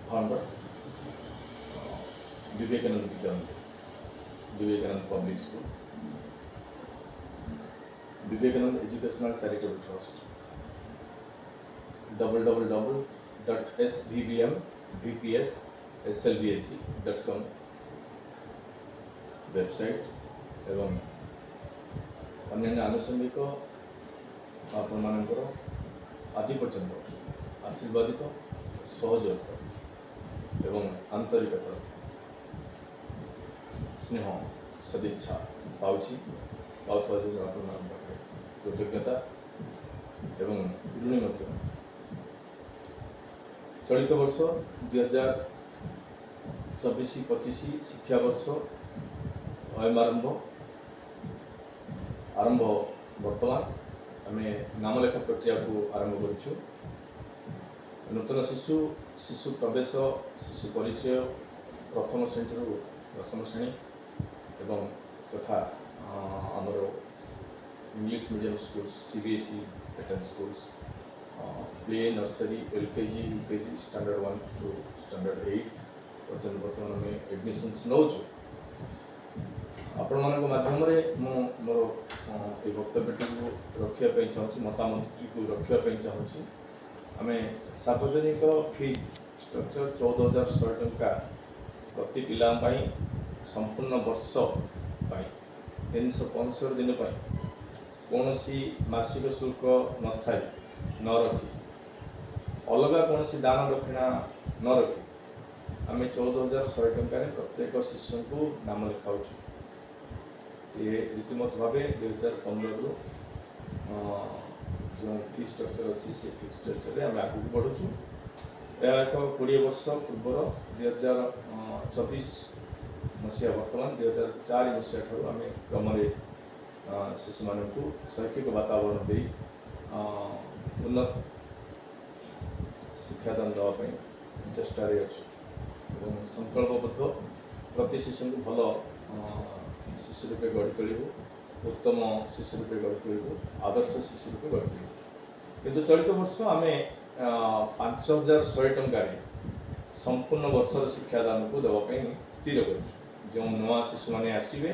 founder, Vivekanand Vidyamandhir, Vivekanand Public School, Vivekanand Educational Charitable Trust, www.svbmvpsslbsc.com website एवं अन्य आनुषंगिक आपण मानकर आज पर्यंत आशीर्वादित सहयोग एवं आंतरिकता स्नेह सदिच्छा पाउछि कृतज्ञता एवं ऋणी मध्य चलित वर्ष 2024-25 शिक्षा वर्ष आरंभ वर्तमान आम नामलेखा प्रक्रिया को आरंभ करूँ। नूतन शिशु प्रवेश शिशु परिचय प्रथम श्रेणी दशम श्रेणी एवं तथा आमर English medium schools CBSE pattern schools play nursery LKG UKG standard 1 to standard 8 पर्यटन बर्तमान आम एडमिशन्स नौ आपण मान माध्यम मोर ये वक्तव्यटी को रखापी चाहूँ मतामत को रखापी चाहूँगी आम सार्वजनिक फी स्ट्रक्चर 14,100 टंका प्रति पिला संपूर्ण वर्ष 365 दिन कौन मासिक शुल्क न थाई न रखी अलग कौन दान दक्षिणा न रखी आम 14,100 टंका प्रत्येक शिशु को नाम लिखाऊ। ये रीतिमत भाव 2015 जो फी स्ट्रक्चर अच्छी से फी स्ट्रक्चर आम आगे बढ़ुचु। यह एक 20 वर्ष पूर्वर 2024 मसीहा वर्तमान 2004 मसीहा ठार आम क्रम शिशु मान शैक्षिक वातावरण दे उन्नत शिक्षादान देवाई चेष्टा अच्छु संकल्पबद्ध प्रति शिशु को भल शिशु रूपे गढ़ी तोलू उत्तम शिशु रूपे गढ़ी तोलू आदर्श शिशु रूपे गढ़ी तोलू किंतु चलित वर्ष आम 5,100 टंका संपूर्ण वर्षर शिक्षादान को देवाई स्थिर कर जो नुआ शिशु मैंने आसवे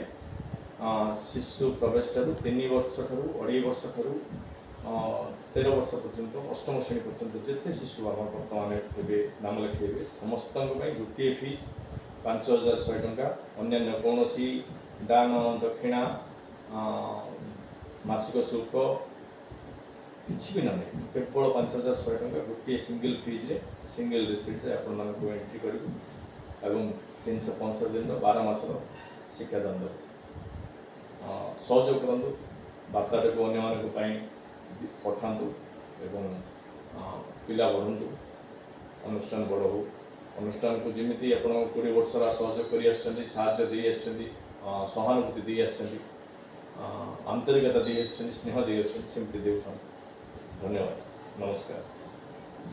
शिशु प्रवेश ठार 3 वर्ष ठार 2.5 वर्ष ठार 13 वर्ष पर्यंत अष्टम श्रेणी पर्यंत जिते शिशु आम बर्तमान ए नाम लिखे समस्त गोटे फीस 5,100 टंका अन्य कौन दान दक्षिणा मासिक शुल्क किसी भी ना केवल 5,100 टंका गोटे सिंगल फीज सिंगल रिसीट आपण एंट्री कर 365 दिन 12 मासर शिक्षादान दे सहयोग करूँ वार्ताटा को अन्य पठातु एवं पिला बढ़ु अनुष्ठान बड़ हो अनुष्ठान को जमी आप 20 वर्ष सहयोग कर सहानुभूति दे आंतरिकता दे स्नेह दे सेमती दे धन्यवाद नमस्कार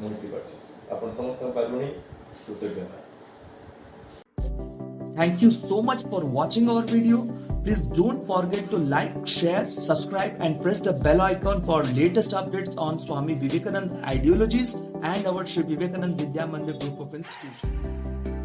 मुक्ति पाठी आप समस्त ऋणी कृतज्ञता। Thank you so much for watching our video. Please don't forget to like, share, subscribe and press the bell icon for latest updates on Swami Vivekananda ideologies and our Sri Vivekananda Vidya Mandir group of institutions.